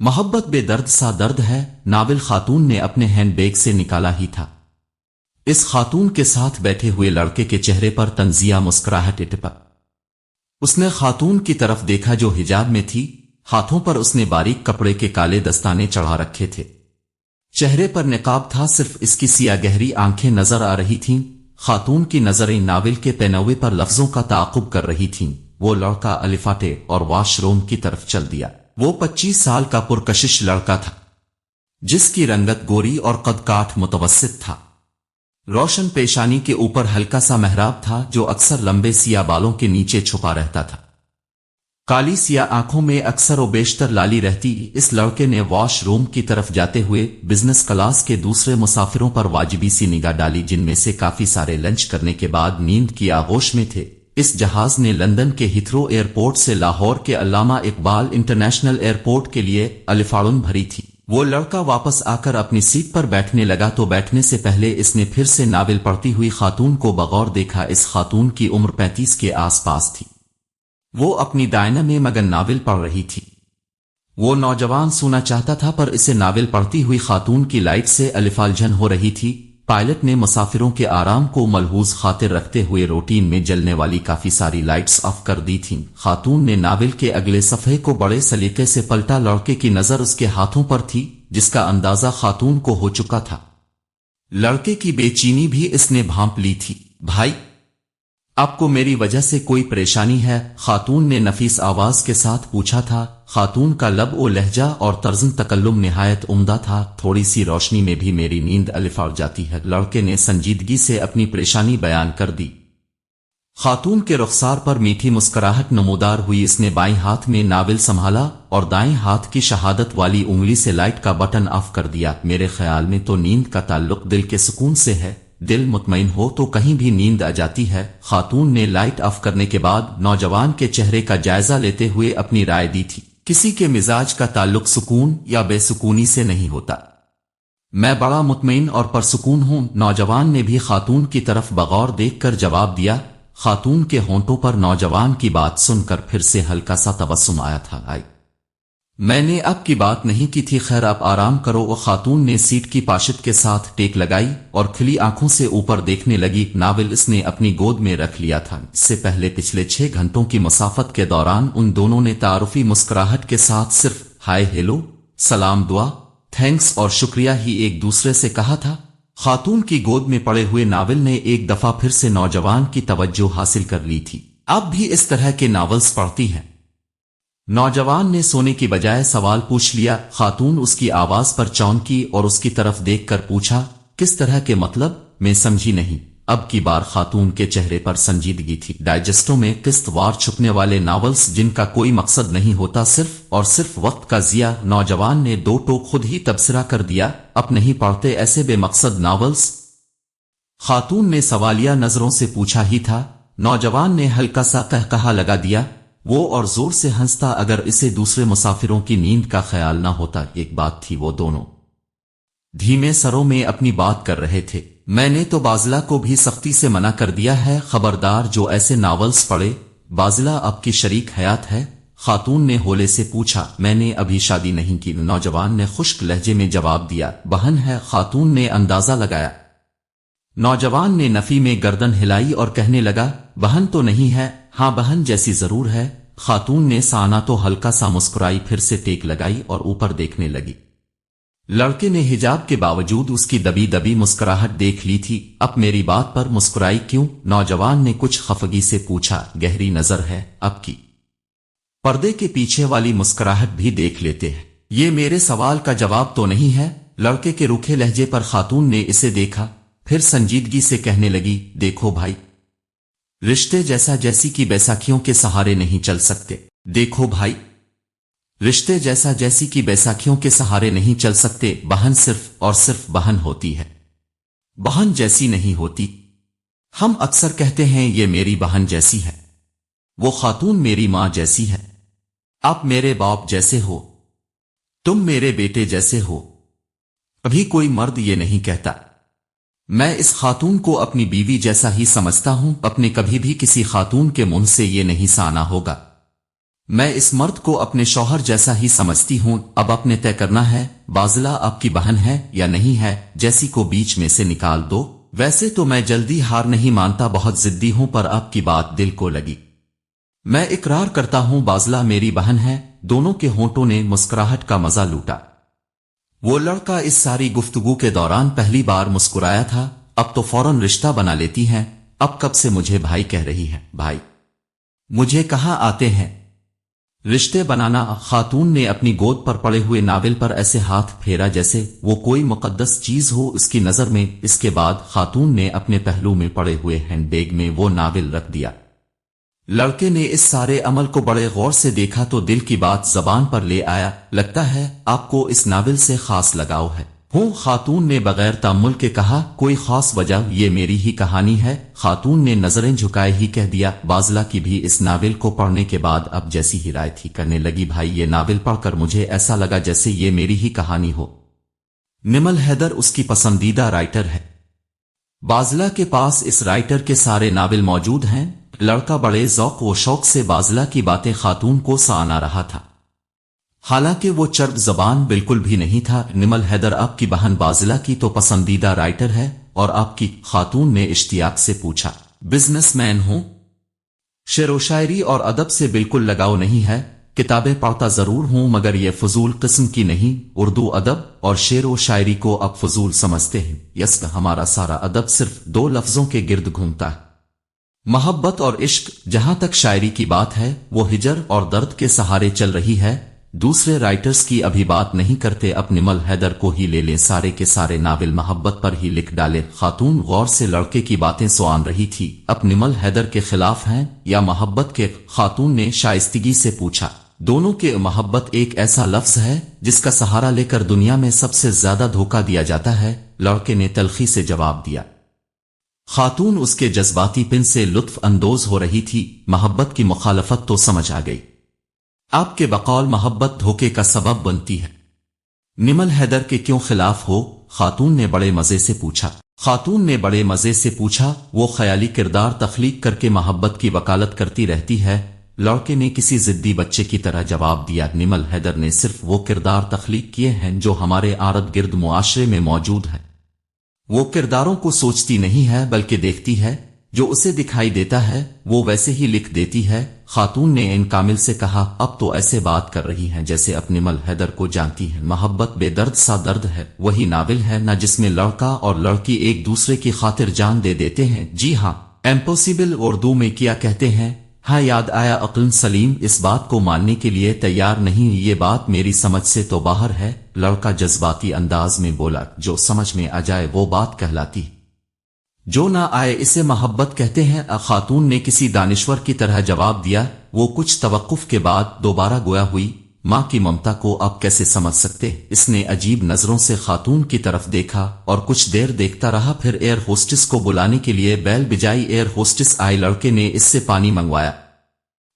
محبت بے درد سا درد ہے، ناول خاتون نے اپنے ہینڈ بیگ سے نکالا ہی تھا۔ اس خاتون کے ساتھ بیٹھے ہوئے لڑکے کے چہرے پر تنزیہ مسکراہٹ ٹپک۔ اس نے خاتون کی طرف دیکھا جو حجاب میں تھی، ہاتھوں پر اس نے باریک کپڑے کے کالے دستانے چڑھا رکھے تھے، چہرے پر نقاب تھا، صرف اس کی سیاہ گہری آنکھیں نظر آ رہی تھیں۔ خاتون کی نظریں ناول کے پینوے پر لفظوں کا تعاقب کر رہی تھیں۔ وہ لڑکا الفاٹے اور واش روم کی طرف چل دیا۔ وہ 25 سال کا پرکشش لڑکا تھا، جس کی رنگت گوری اور قد کاٹ متوسط تھا۔ روشن پیشانی کے اوپر ہلکا سا محراب تھا جو اکثر لمبے سیاہ بالوں کے نیچے چھپا رہتا تھا۔ کالی سیاہ آنکھوں میں اکثر و بیشتر لالی رہتی۔ اس لڑکے نے واش روم کی طرف جاتے ہوئے بزنس کلاس کے دوسرے مسافروں پر واجبی سی نگاہ ڈالی، جن میں سے کافی سارے لنچ کرنے کے بعد نیند کی آغوش میں تھے۔ اس جہاز نے لندن کے ہیتھرو ایئرپورٹ سے لاہور کے علامہ اقبال انٹرنیشنل ایئرپورٹ کے لیے الفاڑن بھری تھی۔ وہ لڑکا واپس آ کر اپنی سیٹ پر بیٹھنے لگا تو بیٹھنے سے پہلے اس نے پھر سے ناول پڑھتی ہوئی خاتون کو بغور دیکھا۔ اس خاتون کی عمر 35 کے آس پاس تھی۔ وہ اپنی دائنا میں مگن ناول پڑھ رہی تھی۔ وہ نوجوان سونا چاہتا تھا، پر اسے ناول پڑھتی ہوئی خاتون کی لائٹ سے الفالجھن ہو رہی تھی۔ پائلٹ نے مسافروں کے آرام کو ملحوظ خاطر رکھتے ہوئے روٹین میں جلنے والی کافی ساری لائٹس آف کر دی تھیں۔ خاتون نے ناول کے اگلے صفحے کو بڑے سلیقے سے پلٹا۔ لڑکے کی نظر اس کے ہاتھوں پر تھی، جس کا اندازہ خاتون کو ہو چکا تھا۔ لڑکے کی بے چینی بھی اس نے بھانپ لی تھی۔ بھائی، آپ کو میری وجہ سے کوئی پریشانی ہے؟ خاتون نے نفیس آواز کے ساتھ پوچھا تھا۔ خاتون کا لب و لہجہ اور طرزن تکلم نہایت عمدہ تھا۔ تھوڑی سی روشنی میں بھی میری نیند الفاڑ جاتی ہے، لڑکے نے سنجیدگی سے اپنی پریشانی بیان کر دی۔ خاتون کے رخسار پر میٹھی مسکراہٹ نمودار ہوئی۔ اس نے بائیں ہاتھ میں ناول سنبھالا اور دائیں ہاتھ کی شہادت والی انگلی سے لائٹ کا بٹن آف کر دیا۔ میرے خیال میں تو نیند کا تعلق دل کے سکون سے ہے، دل مطمئن ہو تو کہیں بھی نیند آ جاتی ہے۔ خاتون نے لائٹ آف کرنے کے بعد نوجوان کے چہرے کا جائزہ لیتے ہوئے اپنی رائے دی تھی۔ کسی کے مزاج کا تعلق سکون یا بے سکونی سے نہیں ہوتا۔ میں بڑا مطمئن اور پرسکون ہوں، نوجوان نے بھی خاتون کی طرف بغور دیکھ کر جواب دیا۔ خاتون کے ہونٹوں پر نوجوان کی بات سن کر پھر سے ہلکا سا تبسم آیا تھا۔ میں نے اب کی بات نہیں کی تھی، خیر آپ آرام کرو۔ وہ خاتون نے سیٹ کی پاشت کے ساتھ ٹیک لگائی اور کھلی آنکھوں سے اوپر دیکھنے لگی۔ ناول اس نے اپنی گود میں رکھ لیا تھا۔ اس سے پہلے پچھلے 6 گھنٹوں کی مسافت کے دوران ان دونوں نے تعارفی مسکراہٹ کے ساتھ صرف ہائے ہیلو، سلام دعا، تھینکس اور شکریہ ہی ایک دوسرے سے کہا تھا۔ خاتون کی گود میں پڑے ہوئے ناول نے ایک دفعہ پھر سے نوجوان کی توجہ حاصل کر لی تھی۔ اب بھی اس طرح کے ناولز پڑھتی ہیں؟ نوجوان نے سونے کی بجائے سوال پوچھ لیا۔ خاتون اس کی آواز پر چونکی اور اس کی طرف دیکھ کر پوچھا، کس طرح کے مطلب؟ میں سمجھی نہیں۔ اب کی بار خاتون کے چہرے پر سنجیدگی تھی۔ ڈائجسٹوں میں قسط وار چھپنے والے ناولز جن کا کوئی مقصد نہیں ہوتا، صرف اور صرف وقت کا ضیاع۔ نوجوان نے 2 ٹوک خود ہی تبصرہ کر دیا، اب نہیں پڑھتے ایسے بے مقصد ناولز؟ خاتون نے سوالیہ نظروں سے پوچھا ہی تھا۔ نوجوان نے ہلکا سا قہقہا لگا دیا، وہ اور زور سے ہنستا۔ اگر اسے دوسرے مسافروں کی نیند کا خیال نہ ہوتا۔ ایک بات تھی، وہ دونوں دھیمے سروں میں اپنی بات کر رہے تھے۔ میں نے تو بازلا کو بھی سختی سے منع کر دیا ہے، خبردار جو ایسے ناولز پڑھے۔ بازلا آپ کی شریک حیات ہے؟ خاتون نے ہولے سے پوچھا۔ میں نے ابھی شادی نہیں کی، نوجوان نے خشک لہجے میں جواب دیا۔ بہن ہے؟ خاتون نے اندازہ لگایا۔ نوجوان نے نفی میں گردن ہلائی اور کہنے لگا، بہن تو نہیں ہے، ہاں بہن جیسی ضرور ہے۔ خاتون نے سانا تو ہلکا سا مسکرائی، پھر سے ٹیک لگائی اور اوپر دیکھنے لگی۔ لڑکے نے حجاب کے باوجود اس کی دبی دبی مسکراہٹ دیکھ لی تھی۔ اب میری بات پر مسکرائی کیوں؟ نوجوان نے کچھ خفگی سے پوچھا۔ گہری نظر ہے اب کی، پردے کے پیچھے والی مسکراہٹ بھی دیکھ لیتے ہیں۔ یہ میرے سوال کا جواب تو نہیں ہے؟ لڑکے کے روکھے لہجے پر خاتون نے اسے دیکھا، پھر سنجیدگی سے کہنے لگی، دیکھو بھائی، رشتے جیسا جیسی کی بیساکھیوں کے سہارے نہیں چل سکتے۔ دیکھو بھائی، رشتے جیسا جیسی کی بیساکھیوں کے سہارے نہیں چل سکتے۔ بہن صرف اور صرف بہن ہوتی ہے، بہن جیسی نہیں ہوتی۔ ہم اکثر کہتے ہیں یہ میری بہن جیسی ہے، وہ خاتون میری ماں جیسی ہے، آپ میرے باپ جیسے ہو، تم میرے بیٹے جیسے ہو۔ ابھی کوئی مرد یہ نہیں کہتا۔ میں اس خاتون کو اپنی بیوی جیسا ہی سمجھتا ہوں، اپنے کبھی بھی کسی خاتون کے منہ سے یہ نہیں سنا ہوگا۔ میں اس مرد کو اپنے شوہر جیسا ہی سمجھتی ہوں، اب اپنے طے کرنا ہے بازلہ آپ کی بہن ہے یا نہیں ہے، جیسی کو بیچ میں سے نکال دو۔ ویسے تو میں جلدی ہار نہیں مانتا، بہت ضدی ہوں، پر آپ کی بات دل کو لگی۔ میں اقرار کرتا ہوں بازلہ میری بہن ہے۔ دونوں کے ہونٹوں نے مسکراہٹ کا مزہ لوٹا۔ وہ لڑکا اس ساری گفتگو کے دوران پہلی بار مسکرایا تھا۔ اب تو فوراً رشتہ بنا لیتی ہیں، اب کب سے مجھے بھائی کہہ رہی ہے، بھائی مجھے کہاں آتے ہیں رشتے بنانا۔ خاتون نے اپنی گود پر پڑے ہوئے ناول پر ایسے ہاتھ پھیرا جیسے وہ کوئی مقدس چیز ہو اس کی نظر میں۔ اس کے بعد خاتون نے اپنے پہلو میں پڑے ہوئے ہینڈ بیگ میں وہ ناول رکھ دیا۔ لڑکے نے اس سارے عمل کو بڑے غور سے دیکھا تو دل کی بات زبان پر لے آیا، لگتا ہے آپ کو اس ناول سے خاص لگاؤ ہے۔ ہوں، خاتون نے بغیر تامل کے کہا، کوئی خاص وجہ؟ یہ میری ہی کہانی ہے، خاتون نے نظریں جھکائے ہی کہہ دیا۔ بازلہ کی بھی اس ناول کو پڑھنے کے بعد اب جیسی ہی رائے تھی کرنے لگی، بھائی یہ ناول پڑھ کر مجھے ایسا لگا جیسے یہ میری ہی کہانی ہو۔ نمل حیدر اس کی پسندیدہ رائٹر ہے۔ بازلہ کے پاس اس رائٹر کے سارے ناول موجود ہیں۔ لڑکا بڑے ذوق و شوق سے بازلہ کی باتیں خاتون کو سنا رہا تھا، حالانکہ وہ چرب زبان بالکل بھی نہیں تھا۔ نمل حیدر آپ کی بہن بازلہ کی تو پسندیدہ رائٹر ہے، اور آپ کی؟ خاتون نے اشتیاق سے پوچھا۔ بزنس مین ہوں، شعر و شاعری اور ادب سے بالکل لگاؤ نہیں ہے، کتابیں پڑھتا ضرور ہوں مگر یہ فضول قسم کی نہیں۔ اردو ادب اور شعر و شاعری کو اب فضول سمجھتے ہیں۔ یس، ہمارا سارا ادب صرف دو لفظوں کے گرد گھومتا ہے، محبت اور عشق۔ جہاں تک شاعری کی بات ہے وہ ہجر اور درد کے سہارے چل رہی ہے، دوسرے رائٹرز کی ابھی بات نہیں کرتے۔ اب نمل حیدر کو ہی لے لیں، سارے کے سارے ناول محبت پر ہی لکھ ڈالے۔ خاتون غور سے لڑکے کی باتیں سن رہی تھی۔ اب نمل حیدر کے خلاف ہیں یا محبت کے؟ خاتون نے شائستگی سے پوچھا۔ دونوں کے۔ محبت ایک ایسا لفظ ہے جس کا سہارا لے کر دنیا میں سب سے زیادہ دھوکہ دیا جاتا ہے، لڑکے نے تلخی سے جواب دیا۔ خاتون اس کے جذباتی پن سے لطف اندوز ہو رہی تھی۔ محبت کی مخالفت تو سمجھ آ گئی، آپ کے بقول محبت دھوکے کا سبب بنتی ہے۔ نمل حیدر کے کیوں خلاف ہو؟ خاتون نے بڑے مزے سے پوچھا۔ وہ خیالی کردار تخلیق کر کے محبت کی وکالت کرتی رہتی ہے، لڑکے نے کسی ضدی بچے کی طرح جواب دیا۔ نمل حیدر نے صرف وہ کردار تخلیق کیے ہیں جو ہمارے ارد گرد معاشرے میں موجود ہیں۔ وہ کرداروں کو سوچتی نہیں ہے بلکہ دیکھتی ہے، جو اسے دکھائی دیتا ہے وہ ویسے ہی لکھ دیتی ہے۔ خاتون نے ان کامل سے کہا، اب تو ایسے بات کر رہی ہیں جیسے اپنے نمل حیدر کو جانتی ہیں۔ محبت بے درد سا درد ہے، وہی ناول ہے نہ جس میں لڑکا اور لڑکی ایک دوسرے کی خاطر جان دے دیتے ہیں۔ جی ہاں، امپوسیبل اردو میں کیا کہتے ہیں؟ ہاں، یاد آیا۔ عقل سلیم اس بات کو ماننے کے لیے تیار نہیں، یہ بات میری سمجھ سے تو باہر ہے۔ لڑکا جذباتی انداز میں بولا، جو سمجھ میں آ جائے وہ بات کہلاتی، جو نہ آئے اسے محبت کہتے ہیں۔ خاتون نے کسی دانشور کی طرح جواب دیا۔ وہ کچھ توقف کے بعد دوبارہ گویا ہوئی، ماں کی ممتا کو آپ کیسے سمجھ سکتے؟ اس نے عجیب نظروں سے خاتون کی طرف دیکھا اور کچھ دیر دیکھتا رہا، پھر ایئر ہوسٹس کو بلانے کے لیے بیل بجائی۔ ایئر ہوسٹس آئی، لڑکے نے اس سے پانی منگوایا،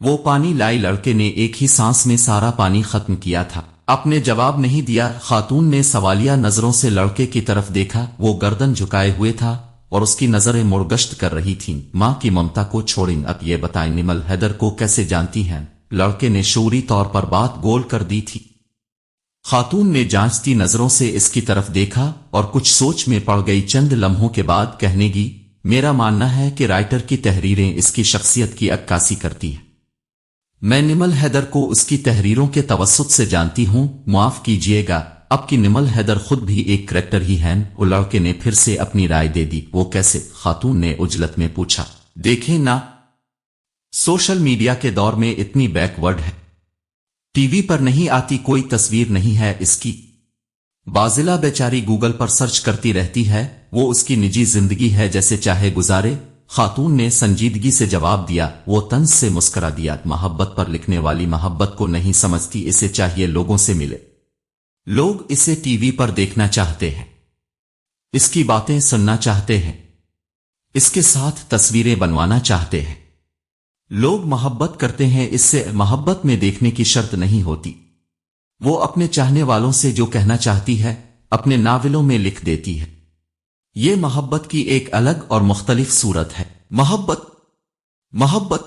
وہ پانی لائی۔ لڑکے نے ایک ہی سانس میں سارا پانی ختم کیا تھا۔ آپ نے جواب نہیں دیا۔ خاتون نے سوالیہ نظروں سے لڑکے کی طرف دیکھا، وہ گردن جھکائے ہوئے تھا اور اس کی نظریں مرگشت کر رہی تھیں۔ ماں کی ممتا کو چھوڑیں، اب یہ بتائیں نمل حیدر کو کیسے جانتی ہیں؟ لڑکے نے شعوری طور پر بات گول کر دی تھی۔ خاتون نے جانچتی نظروں سے اس کی طرف دیکھا اور کچھ سوچ میں پڑ گئی۔ چند لمحوں کے بعد کہنے لگی، میرا ماننا ہے کہ رائٹر کی تحریریں اس کی شخصیت کی عکاسی کرتی ہیں۔ میں نمل حیدر کو اس کی تحریروں کے توسط سے جانتی ہوں۔ معاف کیجیے گا، اب کی نمل حیدر خود بھی ایک کریکٹر ہی ہیں۔ وہ لڑکے نے پھر سے اپنی رائے دے دی۔ وہ کیسے؟ خاتون نے عجلت میں پوچھا۔ دیکھیں نا، سوشل میڈیا کے دور میں اتنی بیک ورڈ ہے، ٹی وی پر نہیں آتی، کوئی تصویر نہیں ہے اس کی۔ بازلہ بیچاری گوگل پر سرچ کرتی رہتی ہے، وہ اس کی نجی زندگی ہے، جیسے چاہے گزارے۔ خاتون نے سنجیدگی سے جواب دیا۔ وہ طنز سے مسکرا دیا۔ محبت پر لکھنے والی محبت کو نہیں سمجھتی، اسے چاہیے لوگوں سے ملے، لوگ اسے ٹی وی پر دیکھنا چاہتے ہیں، اس کی باتیں سننا چاہتے ہیں، اس کے ساتھ تصویریں بنوانا چاہتے ہیں۔ لوگ محبت کرتے ہیں، اس سے محبت میں دیکھنے کی شرط نہیں ہوتی۔ وہ اپنے چاہنے والوں سے جو کہنا چاہتی ہے اپنے ناولوں میں لکھ دیتی ہے۔ یہ محبت کی ایک الگ اور مختلف صورت ہے۔ محبت